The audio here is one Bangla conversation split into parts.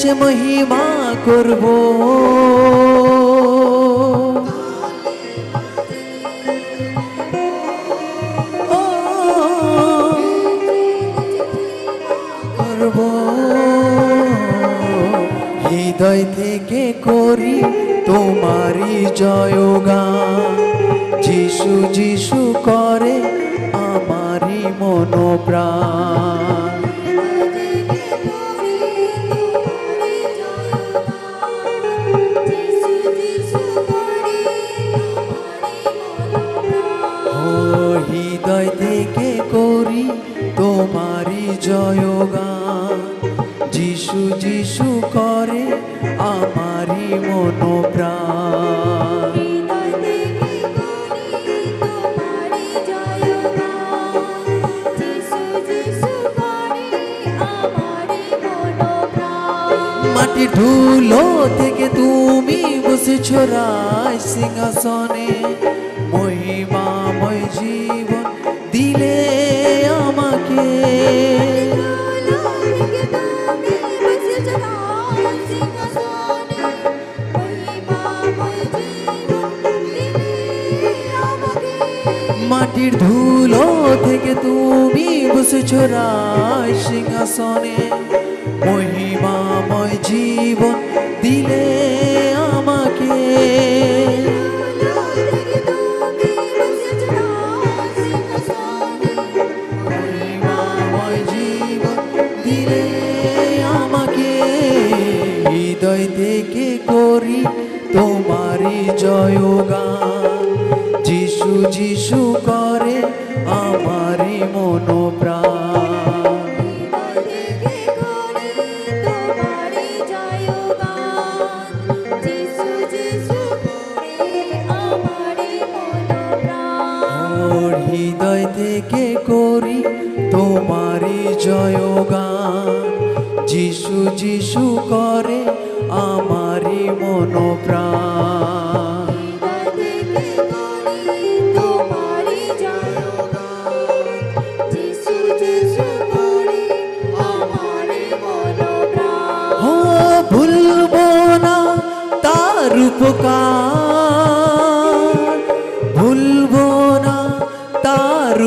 যে মহিমা করব করব হৃদয় থেকে করি তোমারই জয়গান যিশু যিশু করে আমারই মনোপ্রাণ হৃদয় থেকে করি তোমারই জয়গান যিশু যিশু করে আমারই মনোপ্রাণ মাটির ধুলো থেকে তুমি বসেছো রাজ সিংহাসনে মহিমাময় জীবন দিলে আমাকে মাটির ধুলো থেকে তুমি বসেছো রাজ সিংহাসনে মহিমাময় জীবন দিলে আমাকে মহিমাময় জীবন দিলে আমাকে হৃদয় থেকে করি তোমারই জয়গান যিশু যিশু করে আমারই মনোপ্রাণ হৃদয় থেকে করি তোমারই জয়গান যিশু যিশু করে আমারই মনোপ্রাণ ভুলবো না তার উপকার ভুলবো না তার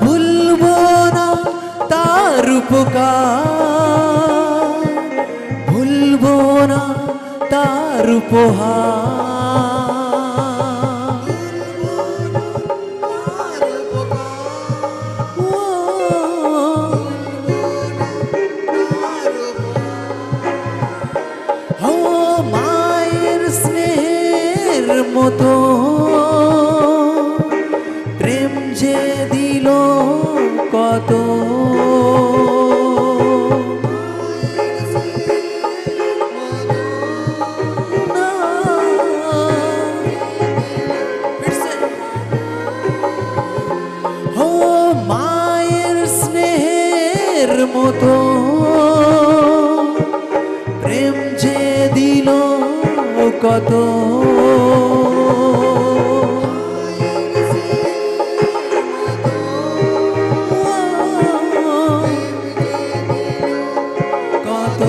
ভুলবো না তার উপকার ভুলবো না তার উপহার মায়ের স্নেহের মতো প্রেম যে দিল কত মতো প্রেম যে দিল কত কত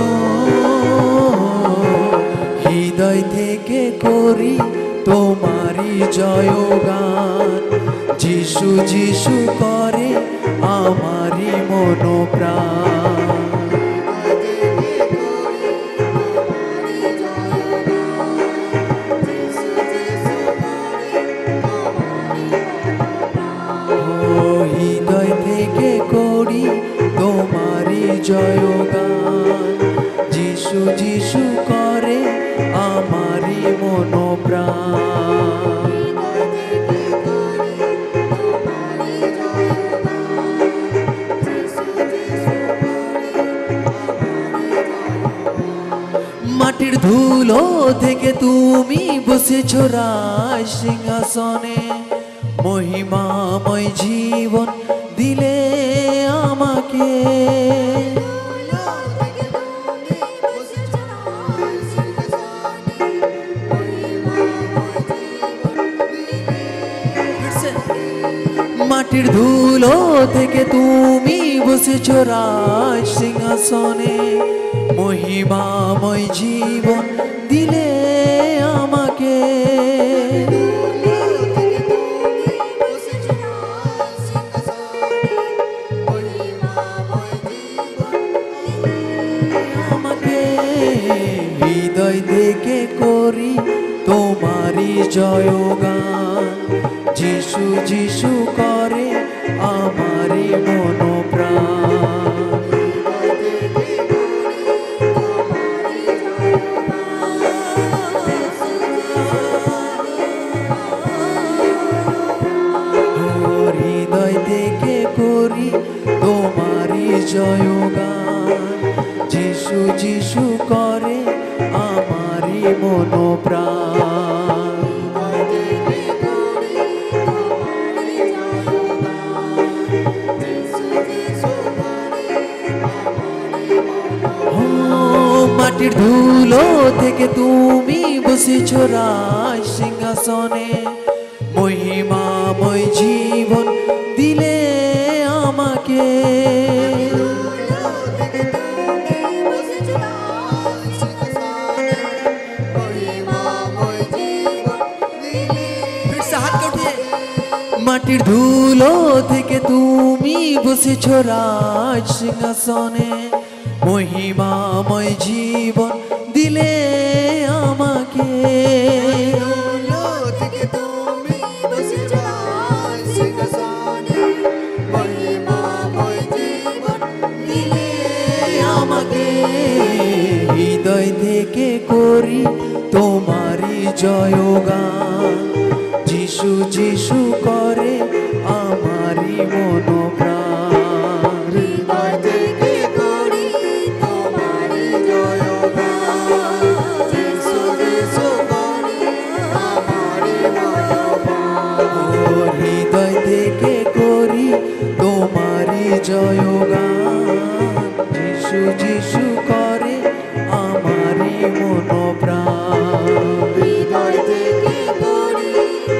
হৃদয় থেকে করি তোমারই জয়গান যিশু যিশু করে আমারই মনোপ্রাণ হৃদয় থেকে করি তোমারই জয়গান যিশু যিশু করে আমারই মনোপ্রাণ মাটির ধুলো থেকে তুমি বসেছো রাজ সিংহাসনে মহিমাময় জীবন দিলে আমাকে মাটির ধুলো থেকে তুমি বসেছ রাজ সিংহাসনে মহিমাময় জীবন দিলে আমাকে আমাকে হৃদয় থেকে করি তোমারই জয়গান যিশু যিশু করে আমারই মন প্রাণ হৃদয় থেকে করি তোমারই জয়গান যিশু যিশু করে আমারই মন প্রাণ মাটির ধুলো থেকে তুমি বসেছ রাজ সিংহাসনে মহিমাময় জীবন দিলে আমাকে মাটির ধুলো থেকে তুমি বসেছ রাজ সিংহাসনে মহিমাময় জীবন দিলে আমাকে আমাকে হৃদয় থেকে করি তোমারই জয়গান যিশু যিশু করে আমারই মন প্রাণ হৃদয় থেকে করি তোমারই জয়গান যিশু যিশু করে আমারই মন প্রাণ হৃদয় থেকে করি তোমারই জয়গান যিশু যিশু করে আমারই মন প্রাণ হৃদয় থেকে করি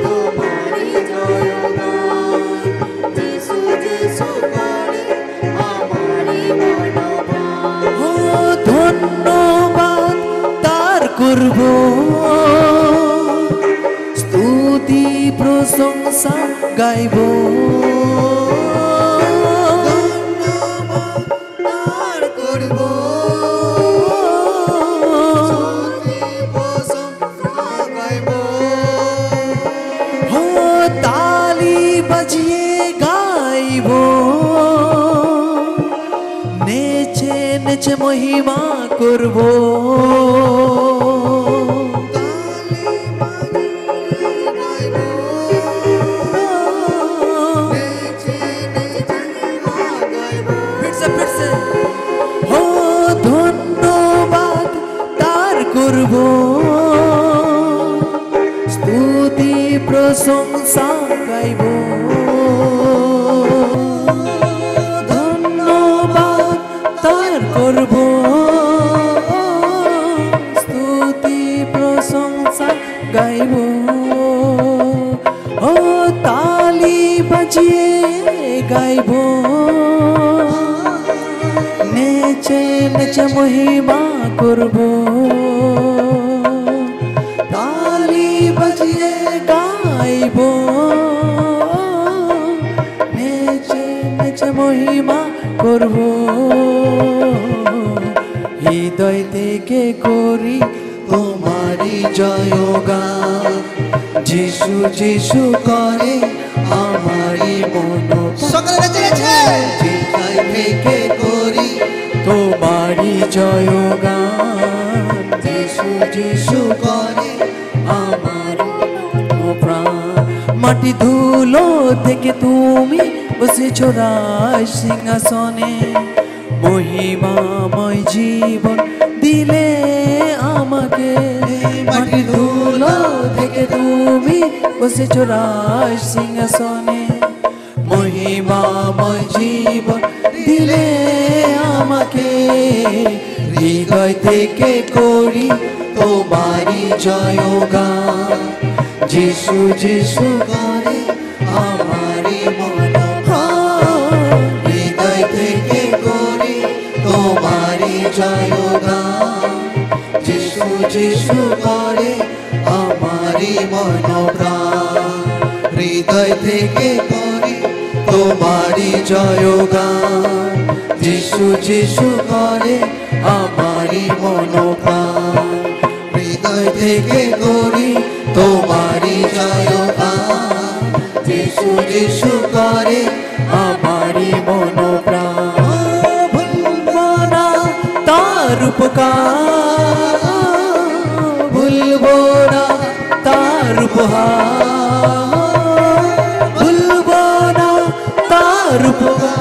তোমারই জয়গান যিশু যিশু করে আমারই মন প্রাণ ও ধন্যবাদ তার করব স্তুতি প্রশংসা গাইব নেচে মহিমা করব ও ধন্যবাদ তার করব স্তুতি প্রশংসা গাইব করব স্তুতি প্রশংসা গাইব ও তালি বাজিয়ে গাইব নেচে নেচে মহিমা করব তালি বাজিয়ে গাইব নেচে নেচে মহিমা করব হৃদয় থেকে করি তোমারই জয়গান যিশু যিশু করে আমারই মন হৃদয় থেকে করি তোমারই জয়গান যিশু যিশু করে আমারই মন প্রাণ মাটি ধুলো থেকে তুমি বসেছ রাজ সিংহাসনে মহিমাময় জীবন দিলে আমাকে মাটির ধুলো থেকে তুমি বসেছ রাজ সিংহাসনে মহিমাময় জীবন দিলে আমাকে হৃদয় থেকে করি তোমারই জয়গান যিশু যিশু করে আমারই মন তোমারি জয়গান যিশু যিশু করে আমারি মনোপ্রাণ হৃদয় থেকে করি তোমারি জয়গান যিশু যিশু করে আমারি মনোপ্রাণ ভুলবো না তার উপকার ভুলবো না তার উপহার ভুলবো না তার উপহার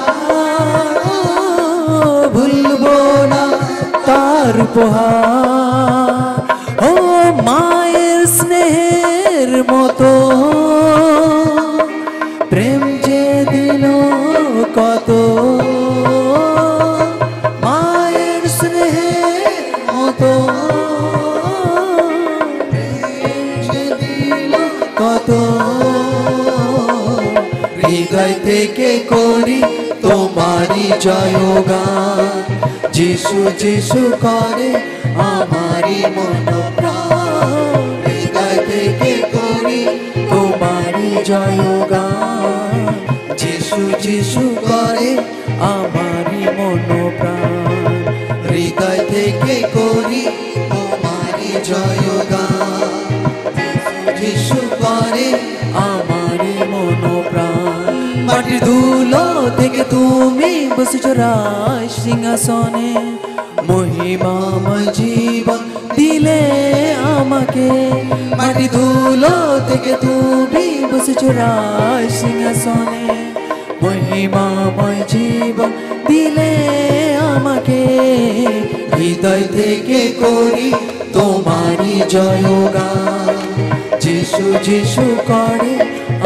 ভুলবো না তার উপহার ও মায়ের স্নেহের মতো প্রেম যে দিল কত মায়ের স্নেহের মতো কত হৃদয় থেকে করি তোমারি জয়গান যিশু যিশু করে আমারি মনোপ্রাণ হৃদয় থেকে করি তোমারি জয়গান যিশু যিশু করে আমারি মনোপ্রাণ হৃদয় থেকে করি তোমারি জয়গান যিশু করে আমারি মনোপ্রাণ মাটির ধুলো থেকে তুমি বসেছো রাজ সিংহাসনে মহিমাময় জীবন দিলে আমাকে মাটির ধুলো থেকে তুমি বসেছো রাজ সিংহাসনে মহিমাময় জীবন দিলে আমাকে হৃদয় থেকে করি তোমারি জয়গান যিশু যিশু করে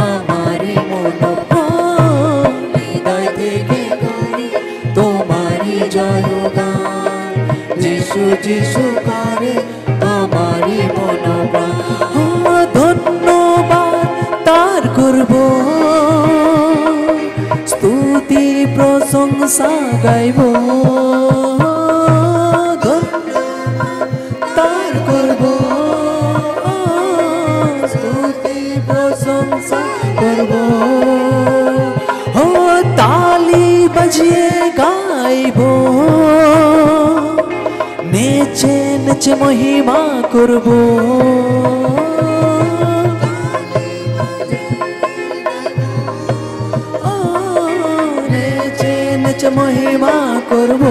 আমারি মনোপ্রাণ হৃদয় থেকে করি তোমারি জয়গান যিশু যিশু করে আমারি মনোপ্রাণ ধন্যবাদ তার করব স্তুতি প্রশংসা গাইব তার করব প্রশংসা করব ও তালি বাজিয়ে গাইব নেচে নেচে মহিমা করব নেচে নেচে মহিমা করব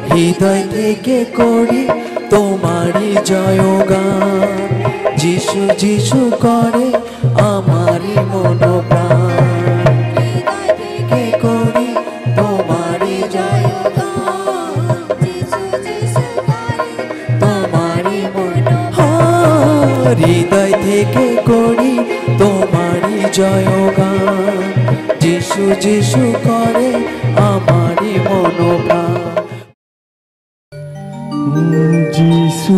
হৃদয় থেকে করি তোমারি জয়গান যিশু যিশু করে আমারি মনোপ্রাণ হৃদয় থেকে করি তোমারি জয়গান যিশু যিশু করে তোমারি মনোপ্রাণ হৃদয় থেকে করি তোমারি জয়গান যিশু যিশু করে আমারি মনোপ্রাণ যিশু